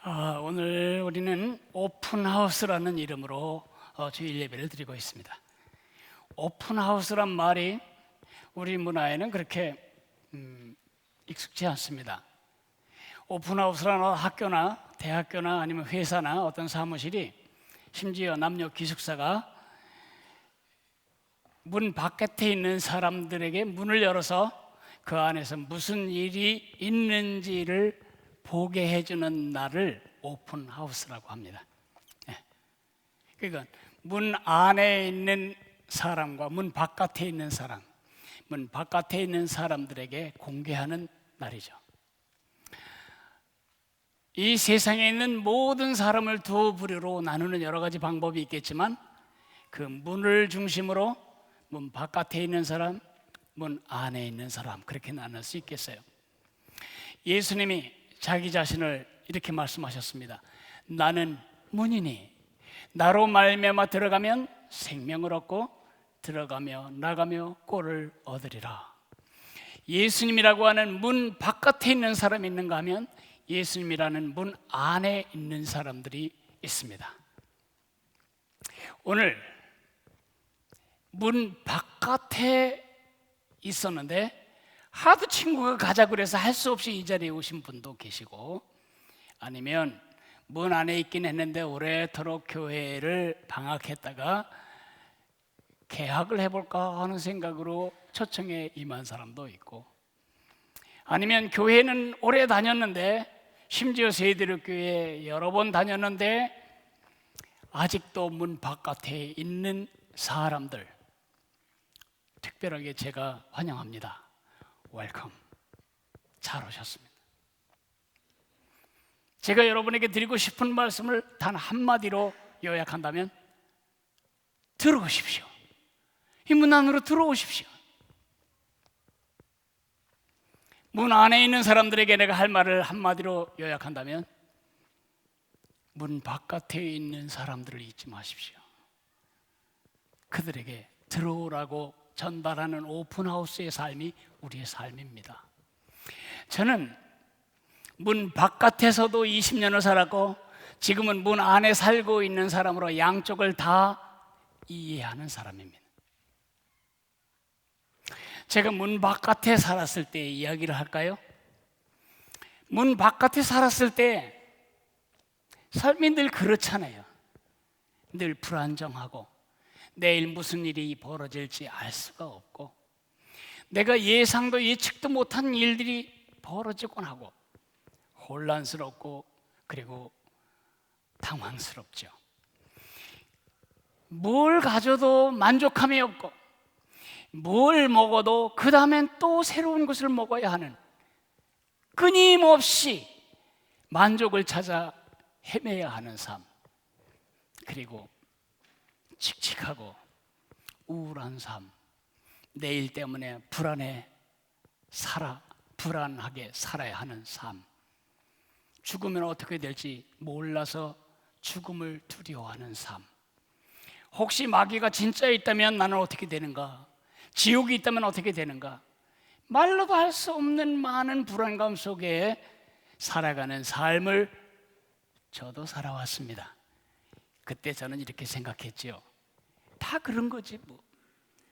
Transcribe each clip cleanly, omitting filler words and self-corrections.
오늘 우리는 오픈하우스라는 이름으로 주일 예배를 드리고 있습니다. 오픈하우스란 말이 우리 문화에는 그렇게 익숙지 않습니다. 오픈하우스라는 학교나 대학교나 아니면 회사나 어떤 사무실이, 심지어 남녀 기숙사가 문 바깥에 있는 사람들에게 문을 열어서 그 안에서 무슨 일이 있는지를 보게 해주는 날을 오픈하우스라고 합니다. 그러니까 문 안에 있는 사람과 문 바깥에 있는 사람, 문 바깥에 있는 사람들에게 공개하는 날이죠. 이 세상에 있는 모든 사람을 두 부류로 나누는 여러 가지 방법이 있겠지만, 그 문을 중심으로 문 바깥에 있는 사람, 문 안에 있는 사람, 그렇게 나눌 수 있겠어요. 예수님이 자기 자신을 이렇게 말씀하셨습니다. 나는 문이니 나로 말미암아 들어가면 생명을 얻고 들어가며 나가며 꼴을 얻으리라. 예수님이라고 하는 문 바깥에 있는 사람이 있는가 하면 예수님이라는 문 안에 있는 사람들이 있습니다. 오늘 문 바깥에 있었는데 하도 친구가 가자고 그래서 할 수 없이 이 자리에 오신 분도 계시고, 아니면 문 안에 있긴 했는데 오래도록 교회를 방학했다가 개학을 해볼까 하는 생각으로 초청에 임한 사람도 있고, 아니면 교회는 오래 다녔는데, 심지어 세대교회 여러 번 다녔는데 아직도 문 바깥에 있는 사람들, 특별하게 제가 환영합니다. 웰컴. 잘 오셨습니다. 제가 여러분에게 드리고 싶은 말씀을 단 한마디로 요약한다면, 들어오십시오. 이 문 안으로 들어오십시오. 문 안에 있는 사람들에게 내가 할 말을 한마디로 요약한다면, 문 바깥에 있는 사람들을 잊지 마십시오. 그들에게 들어오라고 전달하는 오픈하우스의 삶이 우리의 삶입니다. 저는 문 바깥에서도 20년을 살았고 지금은 문 안에 살고 있는 사람으로 양쪽을 다 이해하는 사람입니다. 제가 문 바깥에 살았을 때 이야기를 할까요? 문 바깥에 살았을 때 삶이 늘 그렇잖아요. 늘 불안정하고 내일 무슨 일이 벌어질지 알 수가 없고, 내가 예상도 예측도 못한 일들이 벌어지곤 하고 혼란스럽고 그리고 당황스럽죠. 뭘 가져도 만족함이 없고 뭘 먹어도 그 다음엔 또 새로운 것을 먹어야 하는, 끊임없이 만족을 찾아 헤매야 하는 삶, 그리고 칙칙하고 우울한 삶, 내일 때문에 불안하게 살아야 하는 삶, 죽으면 어떻게 될지 몰라서 죽음을 두려워하는 삶, 혹시 마귀가 진짜 있다면 나는 어떻게 되는가, 지옥이 있다면 어떻게 되는가, 말로도 할 수 없는 많은 불안감 속에 살아가는 삶을 저도 살아왔습니다. 그때 저는 이렇게 생각했지요. 다 그런 거지 뭐.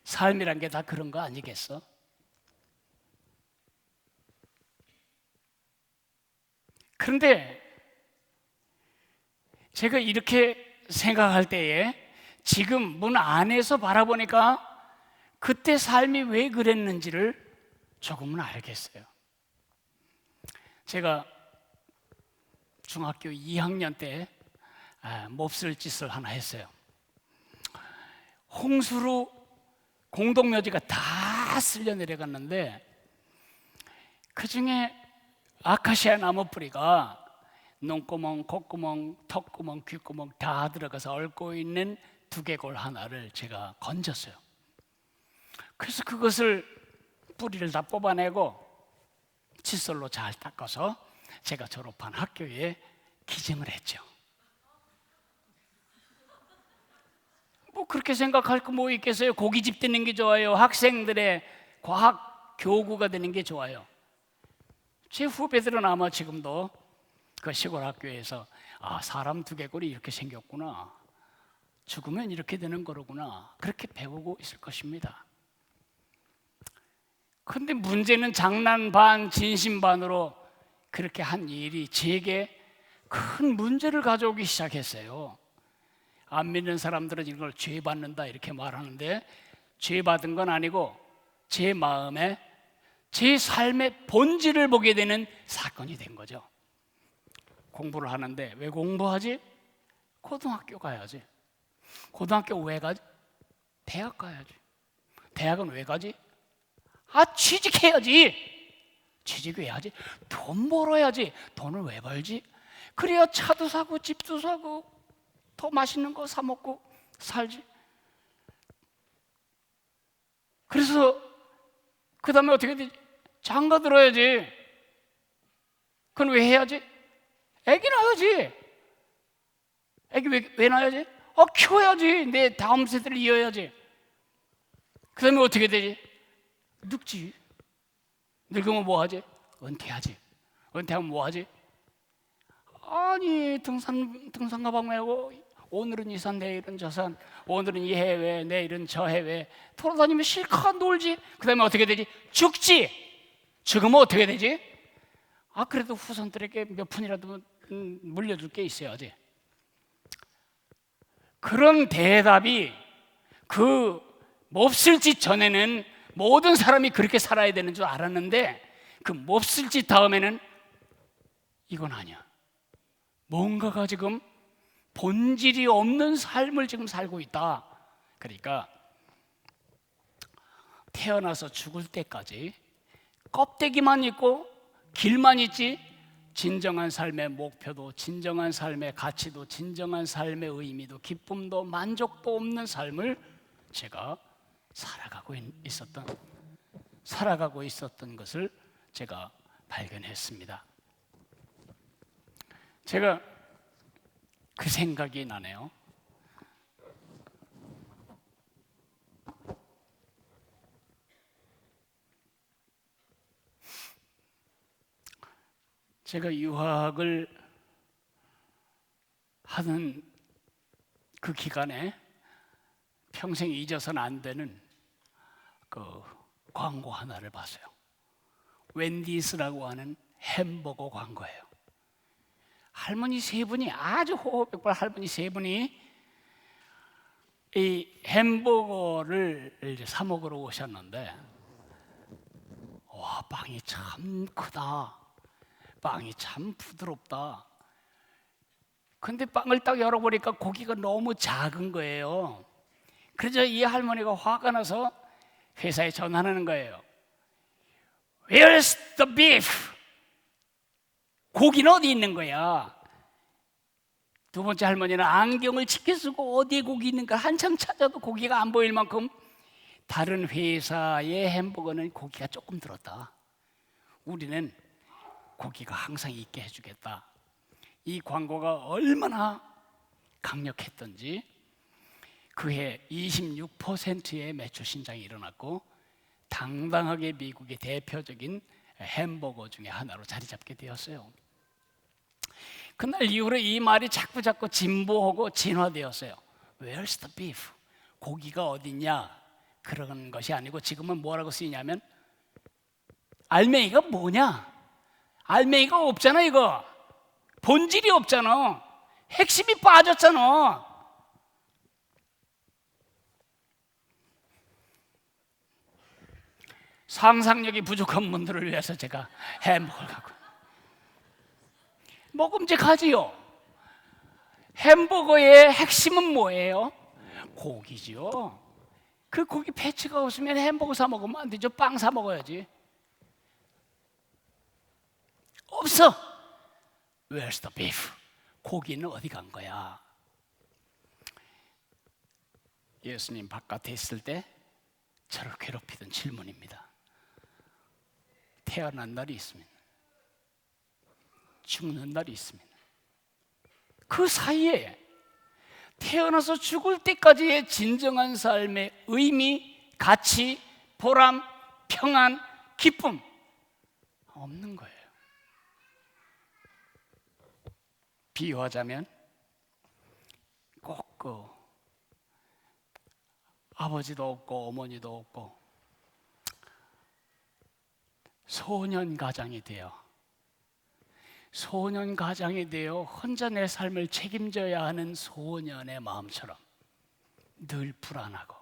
삶이란 게 다 그런 거 아니겠어? 그런데 제가 이렇게 생각할 때에 지금 문 안에서 바라보니까 그때 삶이 왜 그랬는지를 조금은 알겠어요. 제가 중학교 2학년 때 몹쓸 짓을 하나 했어요. 홍수로 공동묘지가 다 쓸려 내려갔는데 그 중에 아카시아 나무 뿌리가 눈구멍, 콧구멍, 턱구멍, 귓구멍 다 들어가서 얽고 있는 두개골 하나를 제가 건졌어요. 그래서 그것을 뿌리를 다 뽑아내고 칫솔로 잘 닦아서 제가 졸업한 학교에 기증을 했죠. 뭐 그렇게 생각할 거 뭐 있겠어요? 고깃집 되는 게 좋아요? 학생들의 과학 교구가 되는 게 좋아요? 제 후배들은 아마 지금도 그 시골 학교에서 사람 두개골이 이렇게 생겼구나, 죽으면 이렇게 되는 거로구나, 그렇게 배우고 있을 것입니다. 그런데 문제는 장난 반 진심 반으로 그렇게 한 일이 제게 큰 문제를 가져오기 시작했어요. 안 믿는 사람들은 이걸 죄 받는다 이렇게 말하는데, 죄 받은 건 아니고 제 마음에, 제 삶의 본질을 보게 되는 사건이 된 거죠. 공부를 하는데 왜 공부하지? 고등학교 가야지. 고등학교 왜 가지? 대학 가야지. 대학은 왜 가지? 취직해야지. 취직 왜 하지? 돈 벌어야지. 돈을 왜 벌지? 그래야 차도 사고 집도 사고 더 맛있는 거 사 먹고 살지. 그래서 그 다음에 어떻게 되지? 장가 들어야지. 그건 왜 해야지? 애기 낳아야지. 애기 왜 낳아야지? 키워야지. 내 다음 세대를 이어야지. 그 다음에 어떻게 되지? 늙지. 늙으면 뭐 하지? 은퇴하지. 은퇴하면 뭐 하지? 아니, 등산 가방 메고 오늘은 이 산, 내일은 저 산, 오늘은 이 해외, 내일은 저 해외 돌아다니면 실컷 놀지. 그 다음에 어떻게 되지? 죽지. 죽으면 어떻게 되지? 그래도 후손들에게 몇 푼이라도 물려줄 게 있어야지. 그런 대답이, 그 몹쓸 짓 전에는 모든 사람이 그렇게 살아야 되는 줄 알았는데, 그 몹쓸 짓 다음에는 이건 아니야. 뭔가가 지금 본질이 없는 삶을 지금 살고 있다. 그러니까 태어나서 죽을 때까지 껍데기만 있고 길만 있지, 진정한 삶의 목표도, 진정한 삶의 가치도, 진정한 삶의 의미도, 기쁨도, 만족도 없는 삶을 제가 살아가고 있었던 것을 제가 발견했습니다. 제가 그 생각이 나네요. 제가 유학을 하는 그 기간에 평생 잊어서는 안 되는 그 광고 하나를 봤어요. 웬디스라고 하는 햄버거 광고예요. 할머니 세 분이, 아주 호흡백발 할머니 세 분이 이 햄버거를 이제 사 먹으러 오셨는데, 와, 빵이 참 크다, 빵이 참 부드럽다. 근데 빵을 딱 열어보니까 고기가 너무 작은 거예요. 그래서 이 할머니가 화가 나서 회사에 전화하는 거예요. Where's the beef? 고기는 어디 있는 거야? 두 번째 할머니는 안경을 짙게 쓰고 어디에 고기 있는가 한참 찾아도 고기가 안 보일 만큼 다른 회사의 햄버거는 고기가 조금 들었다. 우리는 고기가 항상 있게 해주겠다. 이 광고가 얼마나 강력했던지 그해 26%의 매출 신장이 일어났고 당당하게 미국의 대표적인 햄버거 중에 하나로 자리 잡게 되었어요. 그날 이후로 이 말이 자꾸 진보하고 진화되었어요. Where's the beef? 고기가 어딨냐? 그런 것이 아니고 지금은 뭐라고 쓰이냐면 알맹이가 뭐냐? 알맹이가 없잖아. 이거 본질이 없잖아. 핵심이 빠졌잖아. 상상력이 부족한 분들을 위해서 제가 햄버거를 갖고, 먹음직하지요. 햄버거의 핵심은 뭐예요? 고기지요. 그 고기 패치가 없으면 햄버거 사 먹으면 안 되죠. 빵 사 먹어야지. 없어. Where's the beef? 고기는 어디 간 거야? 예수님 바깥에 있을 때 저를 괴롭히던 질문입니다. 태어난 날이 있습니다. 죽는 날이 있습니다. 그 사이에 태어나서 죽을 때까지의 진정한 삶의 의미, 가치, 보람, 평안, 기쁨 없는 거예요. 비유하자면 꼭 아버지도 없고 어머니도 없고 소년 가장이 되어 혼자 내 삶을 책임져야 하는 소년의 마음처럼 늘 불안하고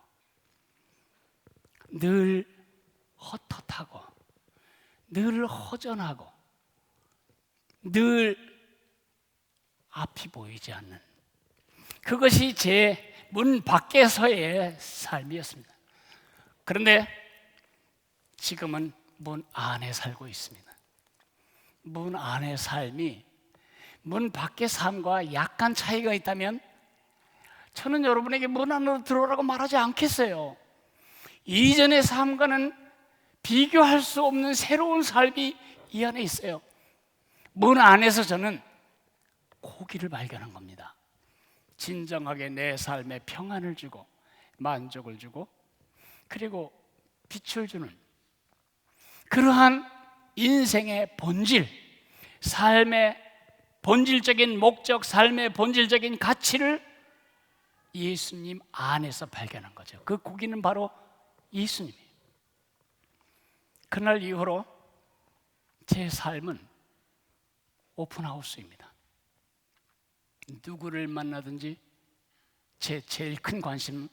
늘 헛헛하고 늘 허전하고 늘 앞이 보이지 않는, 그것이 제 문 밖에서의 삶이었습니다. 그런데 지금은 문 안에 살고 있습니다. 문 안의 삶이 문 밖의 삶과 약간 차이가 있다면 저는 여러분에게 문 안으로 들어오라고 말하지 않겠어요. 이전의 삶과는 비교할 수 없는 새로운 삶이 이 안에 있어요. 문 안에서 저는 고기를 발견한 겁니다. 진정하게 내 삶에 평안을 주고 만족을 주고 그리고 빛을 주는 그러한 인생의 본질, 삶의 본질적인 목적, 삶의 본질적인 가치를 예수님 안에서 발견한 거죠. 그 고기는 바로 예수님이에요. 그날 이후로 제 삶은 오픈하우스입니다. 누구를 만나든지 제 제일 큰 관심은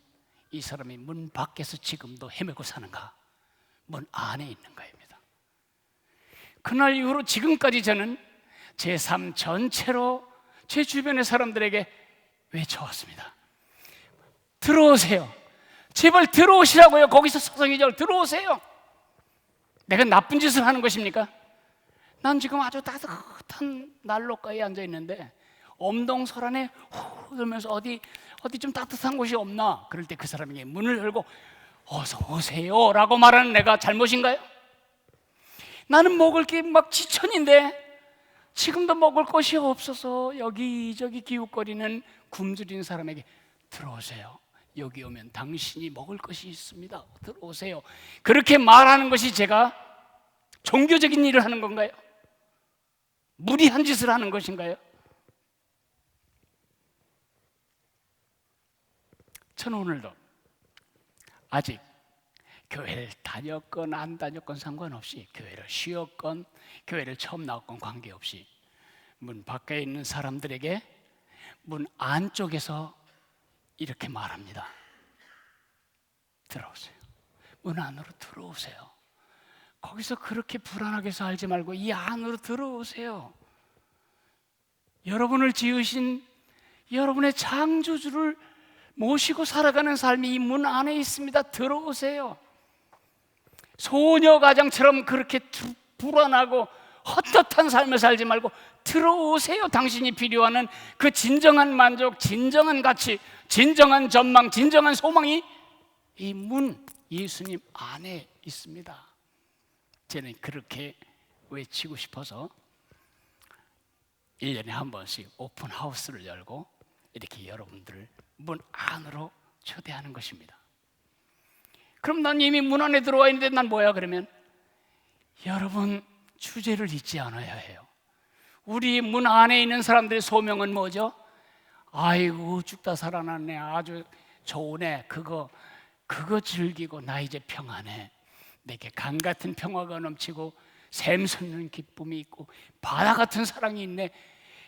이 사람이 문 밖에서 지금도 헤매고 사는가, 문 안에 있는가입니다. 그날 이후로 지금까지 저는 제 삶 전체로 제 주변의 사람들에게 외쳐왔습니다. 들어오세요. 제발 들어오시라고요. 거기서 서성이절 들어오세요. 내가 나쁜 짓을 하는 것입니까? 난 지금 아주 따뜻한 난로가에 앉아 있는데 엄동설안에 후 들면서 어디 좀 따뜻한 곳이 없나? 그럴 때 그 사람에게 문을 열고 어서 오세요 라고 말하는 내가 잘못인가요? 나는 먹을 게 막 지천인데 지금도 먹을 것이 없어서 여기저기 기웃거리는 굶주린 사람에게 들어오세요. 여기 오면 당신이 먹을 것이 있습니다. 들어오세요. 그렇게 말하는 것이 제가 종교적인 일을 하는 건가요? 무리한 짓을 하는 것인가요? 저는 오늘도 아직 교회를 다녔건 안 다녔건 상관없이, 교회를 쉬었건 교회를 처음 나왔건 관계없이 문 밖에 있는 사람들에게 문 안쪽에서 이렇게 말합니다. 들어오세요. 문 안으로 들어오세요. 거기서 그렇게 불안하게 살지 말고 이 안으로 들어오세요. 여러분을 지으신 여러분의 창조주를 모시고 살아가는 삶이 이 문 안에 있습니다. 들어오세요. 소녀 가장처럼 그렇게 불안하고 헛헛한 삶을 살지 말고 들어오세요. 당신이 필요하는 그 진정한 만족, 진정한 가치, 진정한 전망, 진정한 소망이 이 문, 예수님 안에 있습니다. 저는 그렇게 외치고 싶어서 1년에 한 번씩 오픈하우스를 열고 이렇게 여러분들을 문 안으로 초대하는 것입니다. 그럼 난 이미 문 안에 들어와 있는데 난 뭐야? 그러면 여러분 주제를 잊지 않아야 해요. 우리 문 안에 있는 사람들의 소명은 뭐죠? 아이고 죽다 살아났네, 아주 좋으네, 그거 즐기고 나 이제 평안해. 내게 강 같은 평화가 넘치고 샘솟는 기쁨이 있고 바다 같은 사랑이 있네.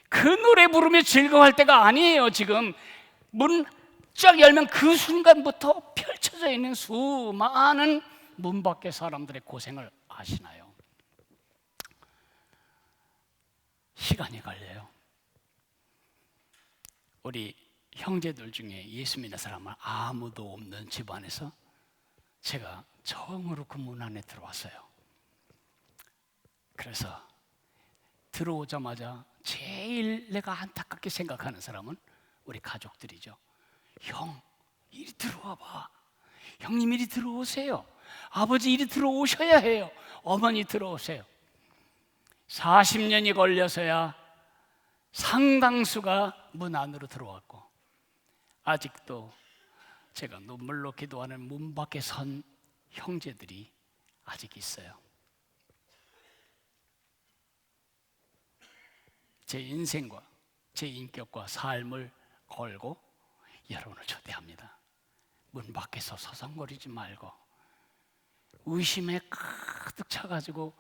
그 노래 부르며 즐거워할 때가 아니에요. 지금 문 쫙 열면 그 순간부터 펼쳐져 있는 수많은 문 밖의 사람들의 고생을 아시나요? 시간이 걸려요. 우리 형제들 중에 예수 믿는 사람은 아무도 없는 집안에서 제가 처음으로 그 문 안에 들어왔어요. 그래서 들어오자마자 제일 내가 안타깝게 생각하는 사람은 우리 가족들이죠. 형, 이리 들어와 봐. 형님 이리 들어오세요. 아버지 이리 들어오셔야 해요. 어머니 들어오세요. 40년이 걸려서야 상당수가 문 안으로 들어왔고 아직도 제가 눈물로 기도하는 문 밖에 선 형제들이 아직 있어요. 제 인생과 제 인격과 삶을 걸고 여러분을 초대합니다. 문 밖에서 서성거리지 말고 의심에 가득 차가지고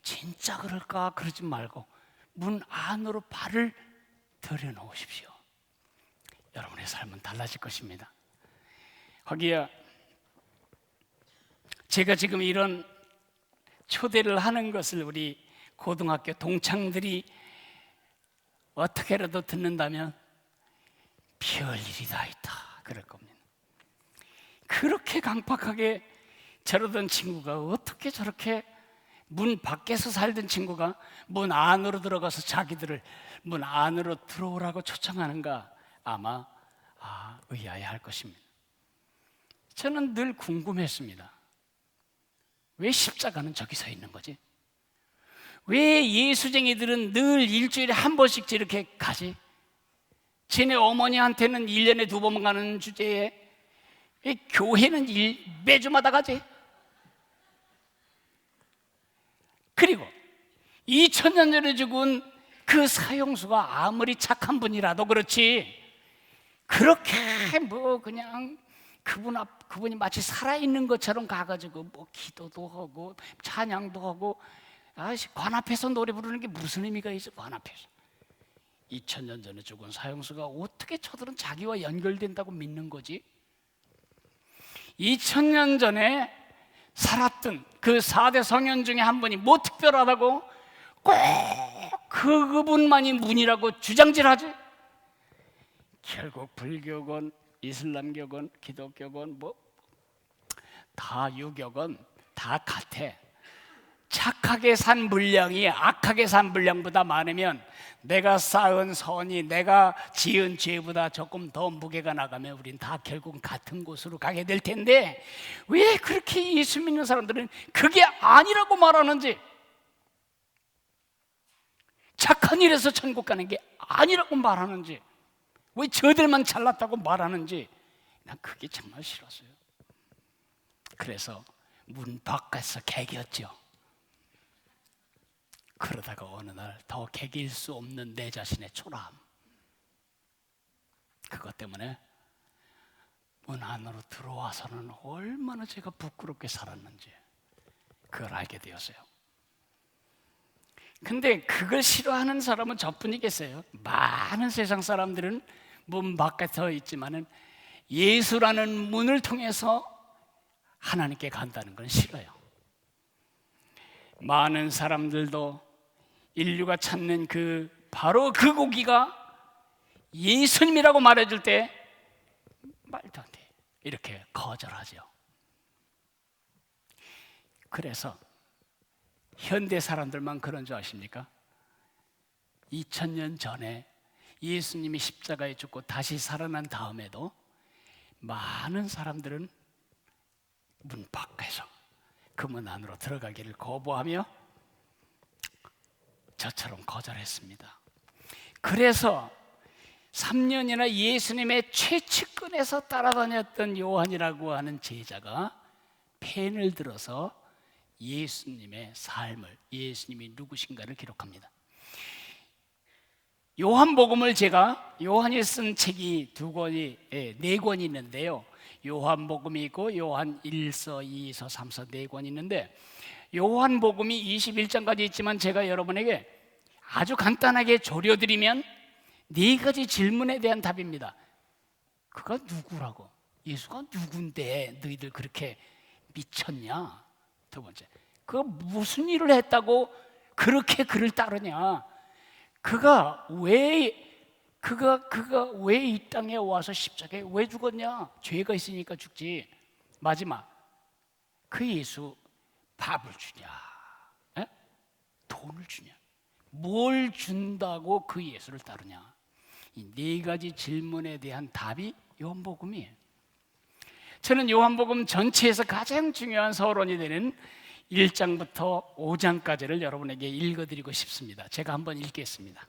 진짜 그럴까 그러지 말고 문 안으로 발을 들여놓으십시오. 여러분의 삶은 달라질 것입니다. 거기에 제가 지금 이런 초대를 하는 것을 우리 고등학교 동창들이 어떻게라도 듣는다면 별일이 다 있다 그럴 겁니다. 그렇게 강팍하게 저러던 친구가 어떻게 저렇게 문 밖에서 살던 친구가 문 안으로 들어가서 자기들을 문 안으로 들어오라고 초청하는가? 아마 의아해할 것입니다. 저는 늘 궁금했습니다. 왜 십자가는 저기 서 있는 거지? 왜 예수쟁이들은 늘 일주일에 한 번씩 저렇게 가지? 쟤네 어머니한테는 1년에 2번 가는 주제에 왜 교회는 매주마다 가지? 그리고 2000년 전에 죽은 그 사형수가 아무리 착한 분이라도 그렇지 그렇게 그냥 그분이 마치 살아있는 것처럼 가가지고 기도도 하고 찬양도 하고 관 앞에서 노래 부르는 게 무슨 의미가 있어? 관 앞에서 2000년 전에 죽은 사형수가 어떻게 저들은 자기와 연결된다고 믿는 거지? 2000년 전에 살았던 그 4대 성현 중에 한 분이 뭐 특별하다고 꼭 그분만이 문이라고 주장질하지? 결국 불교건 이슬람교건 기독교건 다 유교건 다 같아. 착하게 산 분량이 악하게 산 분량보다 많으면 내가 쌓은 선이 내가 지은 죄보다 조금 더 무게가 나가면 우린 다 결국은 같은 곳으로 가게 될 텐데 왜 그렇게 예수 믿는 사람들은 그게 아니라고 말하는지, 착한 일에서 천국 가는 게 아니라고 말하는지, 왜 저들만 잘났다고 말하는지 난 그게 정말 싫었어요. 그래서 문 밖에서 개겼죠. 그러다가 어느 날 더 개길 수 없는 내 자신의 초라함, 그것 때문에 문 안으로 들어와서는 얼마나 제가 부끄럽게 살았는지 그걸 알게 되었어요. 근데 그걸 싫어하는 사람은 저뿐이겠어요? 많은 세상 사람들은 문 밖에 서 있지만은 예수라는 문을 통해서 하나님께 간다는 건 싫어요. 많은 사람들도 인류가 찾는 바로 그 고기가 예수님이라고 말해줄 때 말도 안 돼, 이렇게 거절하죠. 그래서 현대 사람들만 그런 줄 아십니까? 2000년 전에 예수님이 십자가에 죽고 다시 살아난 다음에도 많은 사람들은 문 밖에서 그 문 안으로 들어가기를 거부하며 저처럼 거절했습니다. 그래서 3년이나 예수님의 최측근에서 따라다녔던 요한이라고 하는 제자가 펜을 들어서 예수님의 삶을, 예수님이 누구신가를 기록합니다. 요한복음을 제가, 요한이 쓴 책이 4권이 있는데요. 요한복음이 있고 요한 1서, 2서, 3서 4권이 있는데 요한복음이 21장까지 있지만 제가 여러분에게 아주 간단하게 조려드리면 4가지 질문에 대한 답입니다. 그가 누구라고? 예수가 누군데 너희들 그렇게 미쳤냐? 두 번째, 그가 무슨 일을 했다고 그렇게 그를 따르냐? 그가 왜 이 땅에 와서 십자가에 왜 죽었냐? 죄가 있으니까 죽지. 마지막, 그 예수 밥을 주냐? 에? 돈을 주냐? 뭘 준다고 그 예수를 따르냐? 이 4가지 질문에 대한 답이 요한복음이에요. 저는 요한복음 전체에서 가장 중요한 서론이 되는 1장부터 5장까지를 여러분에게 읽어드리고 싶습니다. 제가 한번 읽겠습니다.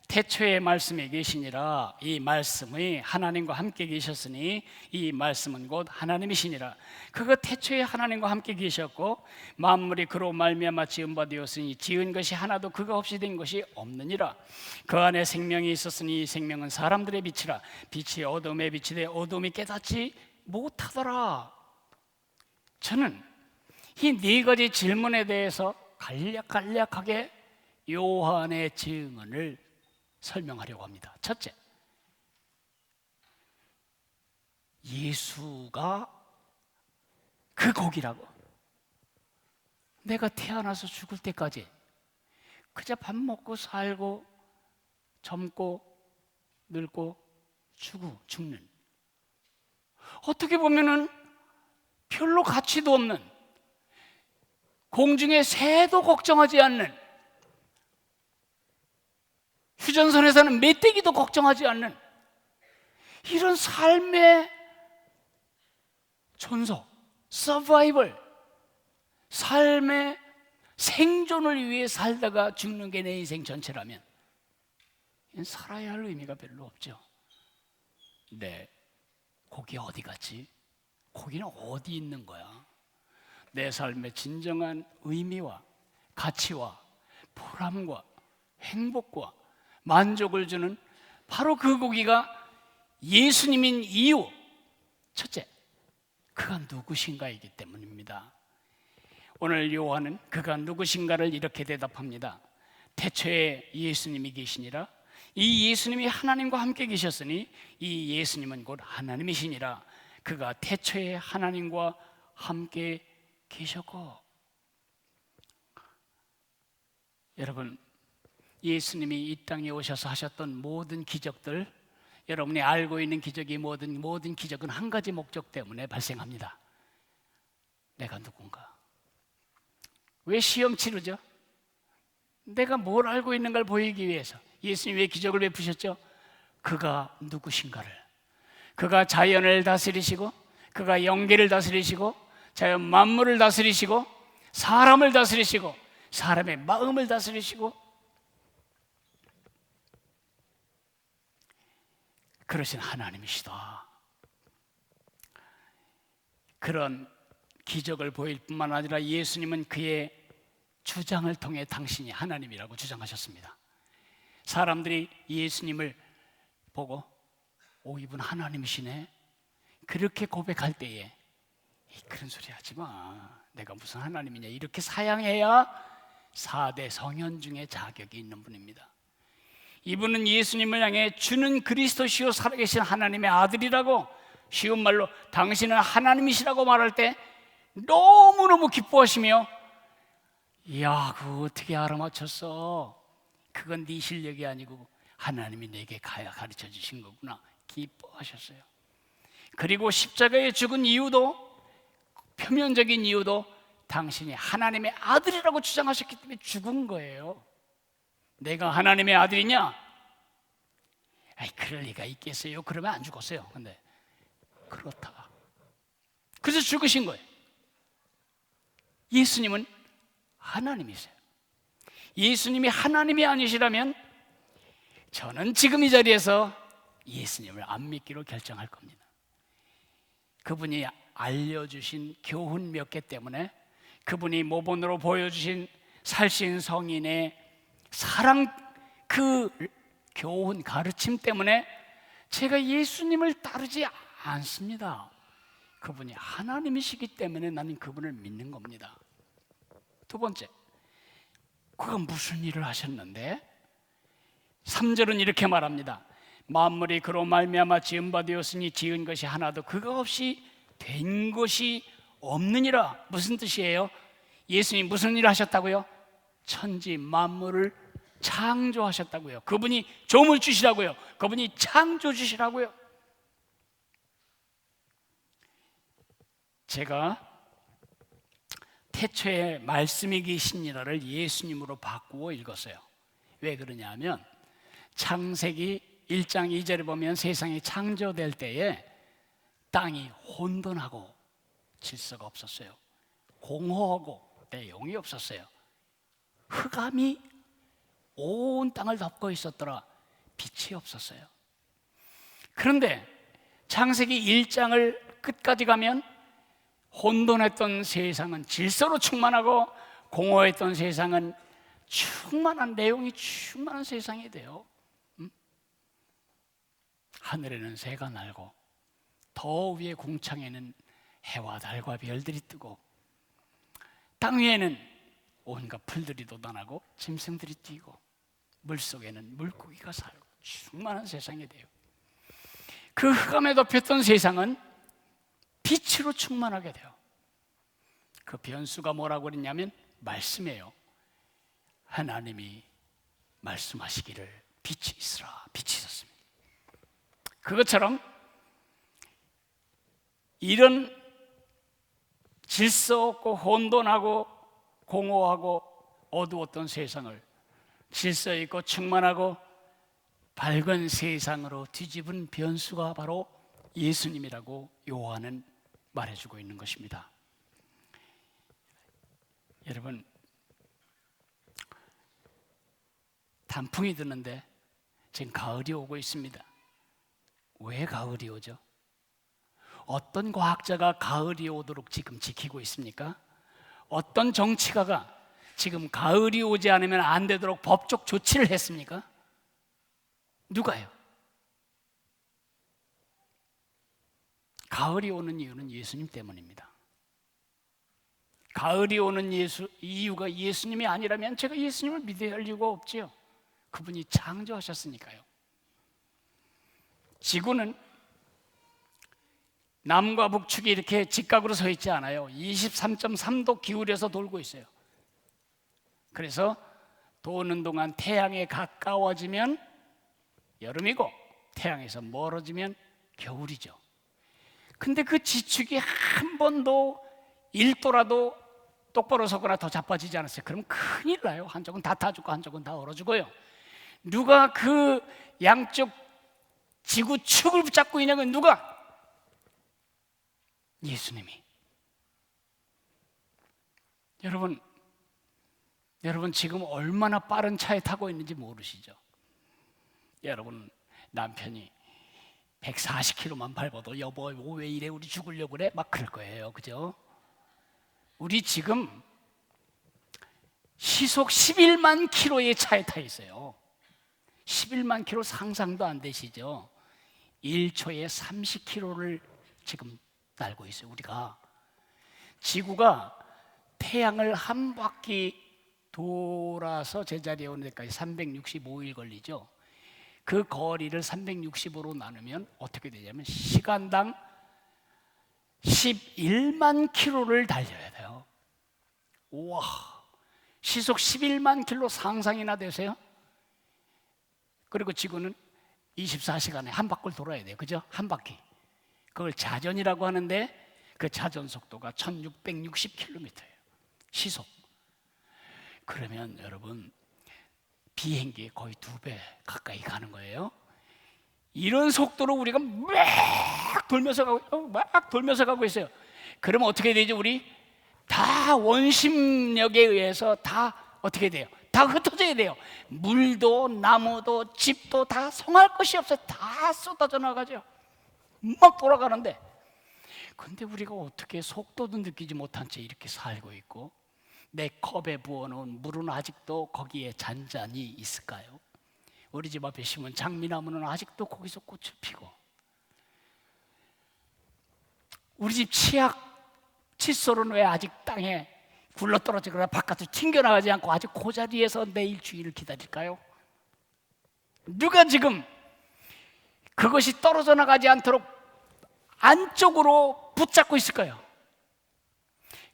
태초에 말씀이 계시니라. 이 말씀이 하나님과 함께 계셨으니 이 말씀은 곧 하나님이시니라. 그가 태초에 하나님과 함께 계셨고 만물이 그로 말미암아 지은 바 되었으니 지은 것이 하나도 그가 없이 된 것이 없느니라. 그 안에 생명이 있었으니 이 생명은 사람들의 빛이라. 빛이 어둠에 비치되 어둠이 깨닫지 못하더라. 저는 이 네 가지 질문에 대해서 간략하게 요한의 증언을 설명하려고 합니다. 첫째, 예수가 그 곡이라고. 내가 태어나서 죽을 때까지 그저 밥 먹고 살고 젊고 늙고 죽는, 어떻게 보면은 별로 가치도 없는, 공중의 새도 걱정하지 않는, 휴전선에서는 멧돼지도 걱정하지 않는 이런 삶의 존속, 서바이벌, 삶의 생존을 위해 살다가 죽는 게 내 인생 전체라면 살아야 할 의미가 별로 없죠. 네, 거기 어디 갔지? 거기는 어디 있는 거야? 내 삶의 진정한 의미와 가치와 보람과 행복과 만족을 주는 바로 그 고기가 예수님인 이유, 첫째, 그가 누구신가이기 때문입니다. 오늘 요한은 그가 누구신가를 이렇게 대답합니다. 태초에 예수님이 계시니라. 이 예수님이 하나님과 함께 계셨으니 이 예수님은 곧 하나님이시니라. 그가 태초에 하나님과 함께 계셨고. 여러분, 예수님이 이 땅에 오셔서 하셨던 모든 기적들, 여러분이 알고 있는 기적이 모든 기적은 한 가지 목적 때문에 발생합니다. 내가 누군가? 왜 시험 치르죠? 내가 뭘 알고 있는 걸 보이기 위해서. 예수님이 왜 기적을 베푸셨죠? 그가 누구신가를. 그가 자연을 다스리시고, 그가 영계를 다스리시고, 자연 만물을 다스리시고, 사람을 다스리시고, 사람의 마음을 다스리시고, 그러신 하나님이시다. 그런 기적을 보일 뿐만 아니라 예수님은 그의 주장을 통해 당신이 하나님이라고 주장하셨습니다. 사람들이 예수님을 보고 오, 이분 하나님이시네, 그렇게 고백할 때에 그런 소리 하지 마, 내가 무슨 하나님이냐, 이렇게 사양해야 4대 성현 중에 자격이 있는 분입니다. 이분은 예수님을 향해 주는 그리스도시요 살아계신 하나님의 아들이라고, 쉬운 말로 당신은 하나님이시라고 말할 때 너무너무 기뻐하시며, 이야, 그거 어떻게 알아맞혔어? 그건 네 실력이 아니고 하나님이 내게 가르쳐 주신 거구나, 기뻐하셨어요. 그리고 십자가에 죽은 이유도, 표면적인 이유도 당신이 하나님의 아들이라고 주장하셨기 때문에 죽은 거예요. 내가 하나님의 아들이냐? 아이, 그럴 리가 있겠어요? 그러면 안 죽었어요. 근데 그렇다. 그래서 죽으신 거예요. 예수님은 하나님이세요. 예수님이 하나님이 아니시라면 저는 지금 이 자리에서 예수님을 안 믿기로 결정할 겁니다. 그분이 알려주신 교훈 몇 개 때문에, 그분이 모본으로 보여주신 살신 성인의 사랑, 그 교훈 가르침 때문에 제가 예수님을 따르지 않습니다. 그분이 하나님이시기 때문에 나는 그분을 믿는 겁니다. 두 번째, 그가 무슨 일을 하셨는데? 3절은 이렇게 말합니다. 만물이 그로 말미암아 지은 바 되었으니 지은 것이 하나도 그가 없이 된 것이 없느니라. 무슨 뜻이에요? 예수님 무슨 일을 하셨다고요? 천지 만물을 창조하셨다고요. 그분이 조물주시라고요. 그분이 창조주시라고요. 제가 태초에 말씀이 계시니라를 예수님으로 바꾸어 읽었어요. 왜 그러냐면 창세기 1장 2절에 보면 세상이 창조될 때에 땅이 혼돈하고 질서가 없었어요. 공허하고 내용이 없었어요. 흑암이 온 땅을 덮고 있었더라. 빛이 없었어요. 그런데 창세기 1장을 끝까지 가면 혼돈했던 세상은 질서로 충만하고 공허했던 세상은 충만한 내용이 충만한 세상이 돼요. 하늘에는 새가 날고 더 위에 궁창에는 해와 달과 별들이 뜨고 땅 위에는 온갖 풀들이 돋아나고 짐승들이 뛰고 물속에는 물고기가 살고 충만한 세상이 돼요. 그 흑암에 덮였던 세상은 빛으로 충만하게 돼요. 그 변수가 뭐라고 그랬냐면 말씀이에요. 하나님이 말씀하시기를 빛이 있으라, 빛이 있었습니다. 그것처럼 이런 질서 없고 혼돈하고 공허하고 어두웠던 세상을 질서 있고 충만하고 밝은 세상으로 뒤집은 변수가 바로 예수님이라고 요한은 말해주고 있는 것입니다. 여러분, 단풍이 드는데 지금 가을이 오고 있습니다. 왜 가을이 오죠? 어떤 과학자가 가을이 오도록 지금 지키고 있습니까? 어떤 정치가가 지금 가을이 오지 않으면 안 되도록 법적 조치를 했습니까? 누가요? 가을이 오는 이유는 예수님 때문입니다. 가을이 오는 이유가 예수님이 아니라면 제가 예수님을 믿어야 할 이유가 없지요. 그분이 창조하셨으니까요. 지구는 남과 북축이 이렇게 직각으로 서 있지 않아요. 23.3도 기울여서 돌고 있어요. 그래서 도는 동안 태양에 가까워지면 여름이고 태양에서 멀어지면 겨울이죠. 근데 그 지축이 한 번도 1도라도 똑바로 서거나 더 자빠지지 않았어요. 그럼 큰일 나요. 한쪽은 다 타죽고 한쪽은 다 얼어 죽어요. 누가 그 양쪽 지구 축을 붙잡고 있냐면 누가? 예수님이. 여러분 지금 얼마나 빠른 차에 타고 있는지 모르시죠? 여러분, 남편이 140km만 밟아도 여보 왜 이래 우리 죽으려고 그래? 막 그럴 거예요. 그죠? 우리 지금 시속 11만 킬로의 차에 타 있어요. 11만 킬로 상상도 안 되시죠? 1초에 30km를 지금 날고 있어요. 우리가 지구가 태양을 한 바퀴 돌아서 제자리에 오는 데까지 365일 걸리죠. 그 거리를 365로 나누면 어떻게 되냐면 시간당 11만 킬로를 달려야 돼요. 우와, 시속 11만 킬로 상상이나 되세요? 그리고 지구는 24시간에 한 바퀴를 돌아야 돼요. 그죠? 한 바퀴. 그걸 자전이라고 하는데 그 자전 속도가 1660km예요. 시속. 그러면 여러분 비행기에 거의 2배 가까이 가는 거예요. 이런 속도로 우리가 막 돌면서 가고 있어요. 그러면 어떻게 되죠? 우리 다 원심력에 의해서 다 어떻게 돼요? 다 흩어져야 돼요. 물도 나무도 집도 다 성할 것이 없어요. 다 쏟아져 나가죠. 막 돌아가는데, 근데 우리가 어떻게 속도도 느끼지 못한 채 이렇게 살고 있고 내 컵에 부어놓은 물은 아직도 거기에 잔잔히 있을까요? 우리 집 앞에 심은 장미나무는 아직도 거기서 꽃을 피고, 우리 집 칫솔은 왜 아직 땅에 굴러떨어지거나 바깥으로 튕겨나가지 않고 아직 그 자리에서 내일 주일을 기다릴까요? 누가 지금 그것이 떨어져 나가지 않도록 안쪽으로 붙잡고 있을까요?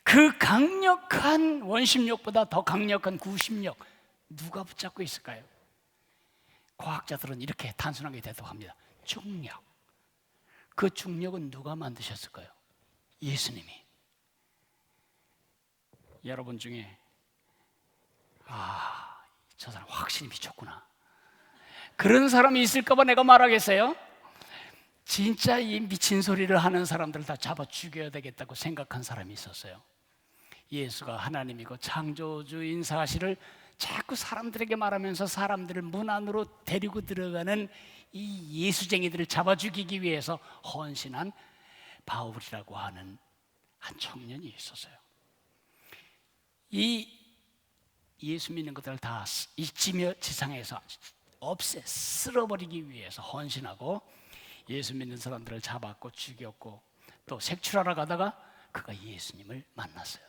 그 강력한 원심력보다 더 강력한 구심력 누가 붙잡고 있을까요? 과학자들은 이렇게 단순하게 대답합니다. 중력. 그 중력은 누가 만드셨을까요? 예수님이. 여러분 중에 저 사람 확실히 미쳤구나, 그런 사람이 있을까 봐 내가 말하겠어요? 진짜 이 미친 소리를 하는 사람들 다 잡아 죽여야 되겠다고 생각한 사람이 있었어요. 예수가 하나님이고 창조주인 사실을 자꾸 사람들에게 말하면서 사람들을 문 안으로 데리고 들어가는 이 예수쟁이들을 잡아 죽이기 위해서 헌신한 바울이라고 하는 한 청년이 있었어요. 이 예수 믿는 것들을 다 이 지상에서 쓸어버리기 위해서 헌신하고 예수 믿는 사람들을 잡았고 죽였고 또 색출하러 가다가 그가 예수님을 만났어요.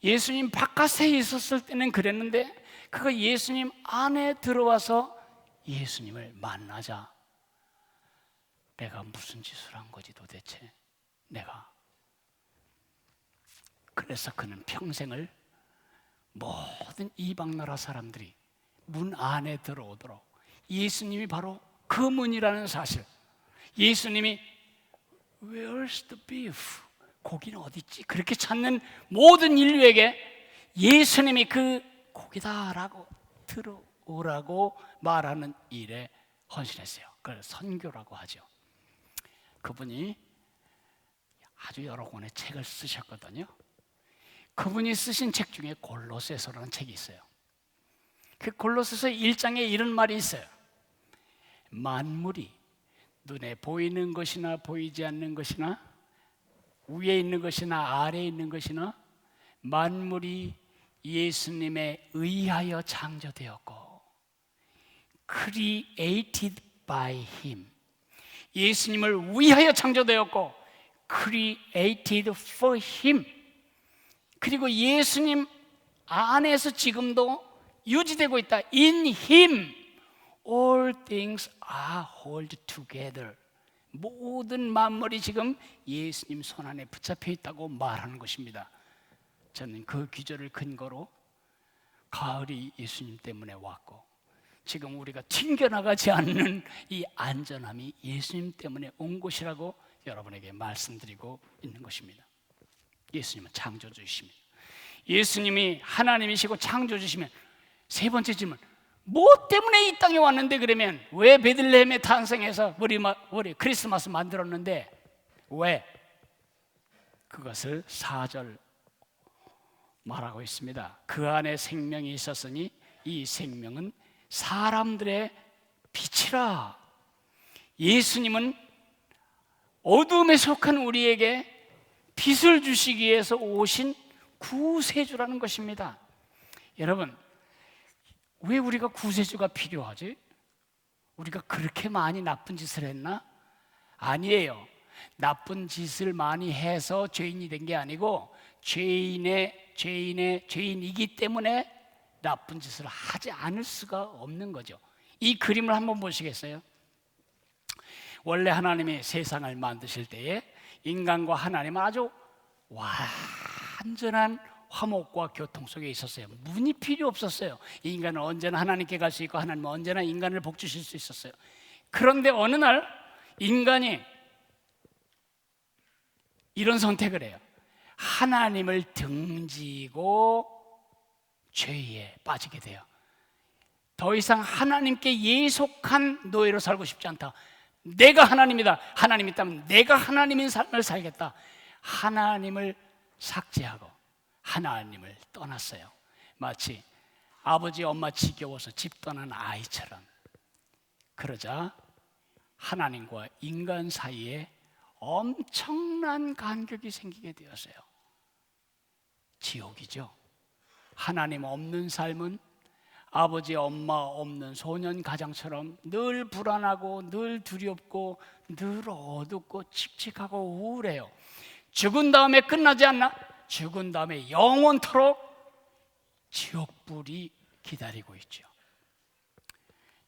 예수님 바깥에 있었을 때는 그랬는데 그가 예수님 안에 들어와서 예수님을 만나자 내가 무슨 짓을 한 거지 도대체 내가. 그래서 그는 평생을 모든 이방 나라 사람들이 문 안에 들어오도록 예수님이 바로 그 문이라는 사실, 예수님이 Where's the beef? 고기는 어디 있지? 그렇게 찾는 모든 인류에게 예수님이 그 고기다라고 들어오라고 말하는 일에 헌신했어요. 그걸 선교라고 하죠. 그분이 아주 여러 권의 책을 쓰셨거든요. 그분이 쓰신 책 중에 골로새서라는 책이 있어요. 그 골로새서 1장에 이런 말이 있어요. 만물이 눈에 보이는 것이나 보이지 않는 것이나 위에 있는 것이나 아래에 있는 것이나 만물이 예수님에 의하여 창조되었고 created by him, 예수님을 위하여 창조되었고 created for him, 그리고 예수님 안에서 지금도 유지되고 있다. In him all things are held together. 모든 만물이 지금 예수님 손 안에 붙잡혀 있다고 말하는 것입니다. 저는 그 기절을 근거로 가을이 예수님 때문에 왔고 지금 우리가 튕겨나가지 않는 이 안전함이 예수님 때문에 온 것이라고 여러분에게 말씀드리고 있는 것입니다. 예수님은 창조주이십니다. 예수님이 하나님이시고 창조주시면 세 번째 질문, 뭐 때문에 이 땅에 왔는데 그러면 왜 베들레헴에 탄생해서 우리 크리스마스 만들었는데 왜? 그것을 4절 말하고 있습니다. 그 안에 생명이 있었으니 이 생명은 사람들의 빛이라. 예수님은 어둠에 속한 우리에게 빛을 주시기 위해서 오신 구세주라는 것입니다. 여러분, 왜 우리가 구세주가 필요하지? 우리가 그렇게 많이 나쁜 짓을 했나? 아니에요. 나쁜 짓을 많이 해서 죄인이 된 게 아니고 죄인이기 때문에 나쁜 짓을 하지 않을 수가 없는 거죠. 이 그림을 한번 보시겠어요? 원래 하나님이 세상을 만드실 때에 인간과 하나님은 아주 완전한 화목과 교통 속에 있었어요. 문이 필요 없었어요. 인간은 언제나 하나님께 갈 수 있고 하나님은 언제나 인간을 복 주실 수 있었어요. 그런데 어느 날 인간이 이런 선택을 해요. 하나님을 등지고 죄에 빠지게 돼요. 더 이상 하나님께 예속한 노예로 살고 싶지 않다. 내가 하나님이다. 하나님이 있다면 내가 하나님인 삶을 살겠다. 하나님을 삭제하고 하나님을 떠났어요. 마치 아버지 엄마 지겨워서 집 떠난 아이처럼. 그러자 하나님과 인간 사이에 엄청난 간격이 생기게 되었어요. 지옥이죠. 하나님 없는 삶은 아버지 엄마 없는 소년 가장처럼 늘 불안하고 늘 두렵고 늘 어둡고 칙칙하고 우울해요. 죽은 다음에 끝나지 않나? 죽은 다음에 영원토록 지옥불이 기다리고 있죠.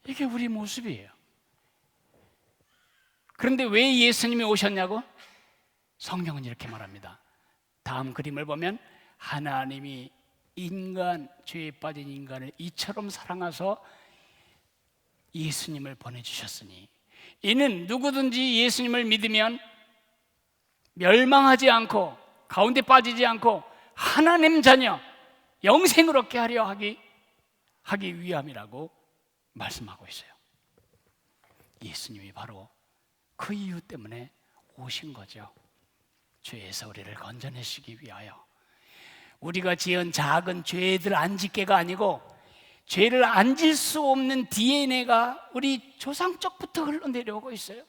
이게 우리 모습이에요. 그런데 왜 예수님이 오셨냐고? 성경은 이렇게 말합니다. 다음 그림을 보면 하나님이 죄에 빠진 인간을 이처럼 사랑하셔서 예수님을 보내주셨으니 이는 누구든지 예수님을 믿으면 멸망하지 않고 가운데 빠지지 않고 하나님 자녀 영생을 얻게 하려 하기 위함이라고 말씀하고 있어요. 예수님이 바로 그 이유 때문에 오신 거죠. 죄에서 우리를 건져내시기 위하여. 우리가 지은 작은 죄들 안 짓게가 아니고 죄를 안 질 수 없는 DNA가 우리 조상적부터 흘러내려오고 있어요.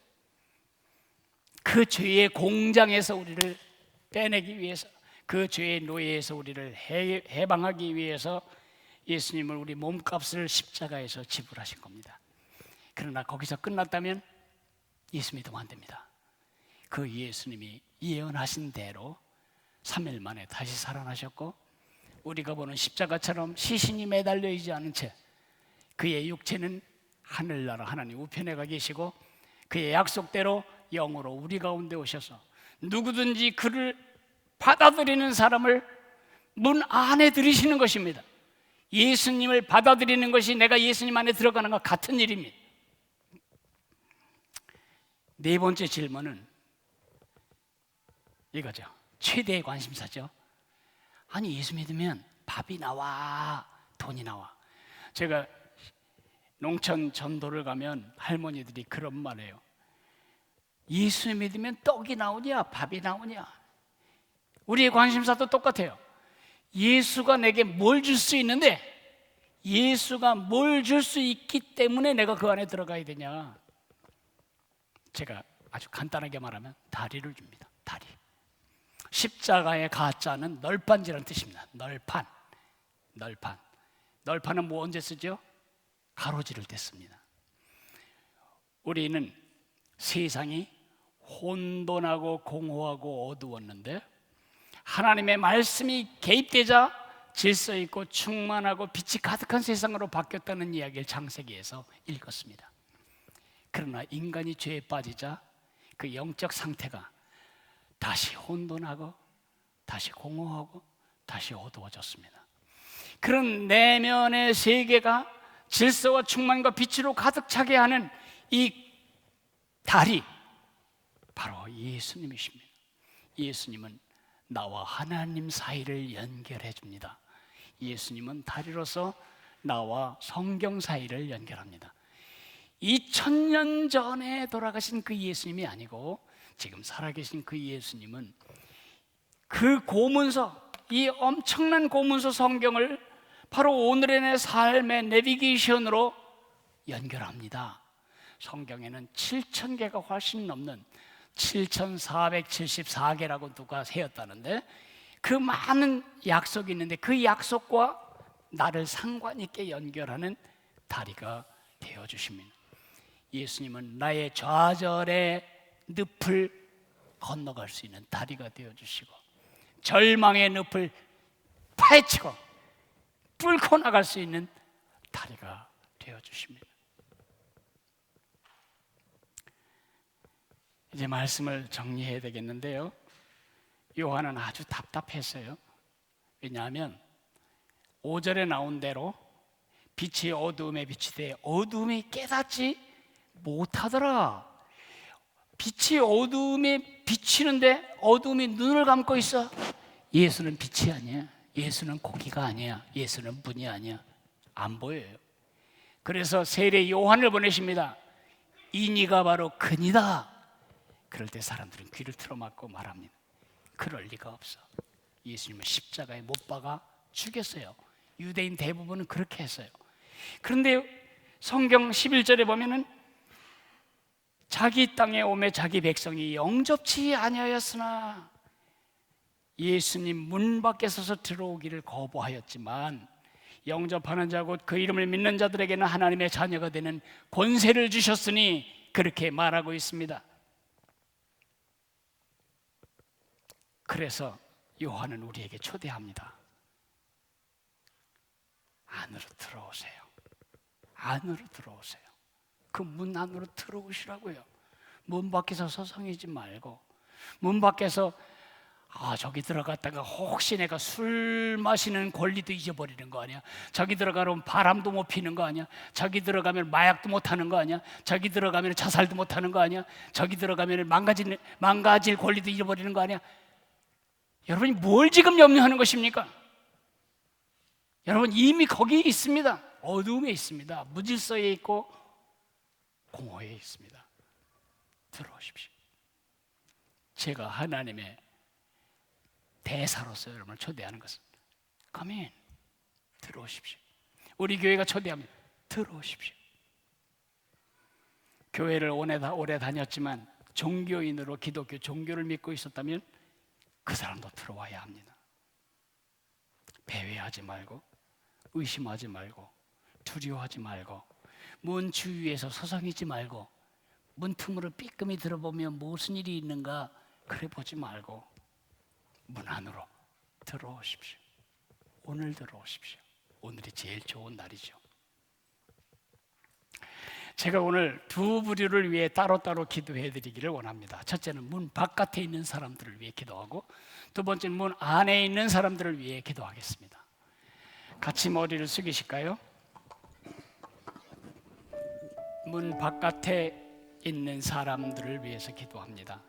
그 죄의 공장에서 우리를 빼내기 위해서, 그 죄의 노예에서 우리를 해방하기 위해서 예수님을 우리 몸값을 십자가에서 지불하신 겁니다. 그러나 거기서 끝났다면 예수 믿으면 안 됩니다. 그 예수님이 예언하신 대로 3일 만에 다시 살아나셨고, 우리가 보는 십자가처럼 시신이 매달려 있지 않은 채 그의 육체는 하늘나라 하나님 우편에 가 계시고, 그의 약속대로 영으로 우리 가운데 오셔서 누구든지 그를 받아들이는 사람을 문 안에 들이시는 것입니다. 예수님을 받아들이는 것이 내가 예수님 안에 들어가는 것 같은 일입니다. 네 번째 질문은 이거죠. 최대의 관심사죠. 아니, 예수 믿으면 밥이 나와, 돈이 나와. 제가 농촌 전도를 가면 할머니들이 그런 말해요. 예수 믿으면 떡이 나오냐, 밥이 나오냐. 우리의 관심사도 똑같아요. 예수가 내게 뭘 줄 수 있는데, 예수가 뭘 줄 수 있기 때문에 내가 그 안에 들어가야 되냐. 제가 아주 간단하게 말하면 다리를 줍니다. 다리. 십자가의 가짜는 널판지라는 뜻입니다. 널판. 널판은 뭐 언제 쓰죠? 가로지를 때 씁니다. 우리는 세상이 혼돈하고 공허하고 어두웠는데 하나님의 말씀이 개입되자 질서 있고 충만하고 빛이 가득한 세상으로 바뀌었다는 이야기를 창세기에서 읽었습니다. 그러나 인간이 죄에 빠지자 그 영적 상태가 다시 혼돈하고 다시 공허하고 다시 어두워졌습니다. 그런 내면의 세계가 질서와 충만과 빛으로 가득 차게 하는 이 달이 바로 예수님이십니다. 예수님은 나와 하나님 사이를 연결해 줍니다. 예수님은 다리로서 나와 성경 사이를 연결합니다. 2000년 전에 돌아가신 그 예수님이 아니고 지금 살아계신 그 예수님은 그 고문서, 이 엄청난 고문서 성경을 바로 오늘의 내 삶의 내비게이션으로 연결합니다. 성경에는 7000개가 훨씬 넘는 7474개라고 누가 세었다는데, 그 많은 약속이 있는데 그 약속과 나를 상관 있게 연결하는 다리가 되어주십니다. 예수님은 나의 좌절의 늪을 건너갈 수 있는 다리가 되어주시고, 절망의 늪을 파헤치고 뚫고 나갈 수 있는 다리가 되어주십니다. 이제 말씀을 정리해야 되겠는데요, 요한은 아주 답답했어요. 왜냐하면 5절에 나온 대로 빛이 어두움에 비치되 어두움이 깨닫지 못하더라. 빛이 어두움에 비치는데 어두움이 눈을 감고 있어. 예수는 빛이 아니야. 예수는 고기가 아니야. 예수는 문이 아니야. 안 보여요. 그래서 세례 요한을 보내십니다. 이니가 바로 그니다. 그럴 때 사람들은 귀를 틀어막고 말합니다. 그럴 리가 없어. 예수님은 십자가에 못 박아 죽였어요. 유대인 대부분은 그렇게 했어요. 그런데 성경 11절에 보면은 자기 땅에 오매 자기 백성이 영접치 아니하였으나, 예수님 문 밖에 서서 들어오기를 거부하였지만 영접하는 자 곧 그 이름을 믿는 자들에게는 하나님의 자녀가 되는 권세를 주셨으니, 그렇게 말하고 있습니다. 그래서 요한은 우리에게 초대합니다. 안으로 들어오세요. 안으로 들어오세요. 그 문 안으로 들어오시라고요. 문 밖에서 서성이지 말고, 문 밖에서 저기 들어갔다가 혹시 내가 술 마시는 권리도 잊어버리는 거 아니야? 저기 들어가면 바람도 못 피는 거 아니야? 저기 들어가면 마약도 못 하는 거 아니야? 저기 들어가면 자살도 못 하는 거 아니야? 저기 들어가면 망가질 권리도 잊어버리는 거 아니야? 여러분이 뭘 지금 염려하는 것입니까? 여러분 이미 거기에 있습니다. 어두움에 있습니다. 무질서에 있고 공허에 있습니다. 들어오십시오. 제가 하나님의 대사로서 여러분을 초대하는 것은 가면 들어오십시오. 우리 교회가 초대합니다. 들어오십시오. 교회를 오래 다녔지만 종교인으로 기독교 종교를 믿고 있었다면 그 사람도 들어와야 합니다. 배회하지 말고, 의심하지 말고, 두려워하지 말고, 문 주위에서 서성이지 말고, 문 틈으로 삐끔히 들어보면 무슨 일이 있는가 그래 보지 말고 문 안으로 들어오십시오. 오늘 들어오십시오. 오늘이 제일 좋은 날이죠. 제가 오늘 두 부류를 위해 따로따로 기도해 드리기를 원합니다. 첫째는 문 바깥에 있는 사람들을 위해 기도하고, 두 번째는 문 안에 있는 사람들을 위해 기도하겠습니다. 같이 머리를 숙이실까요? 문 바깥에 있는 사람들을 위해서 기도합니다.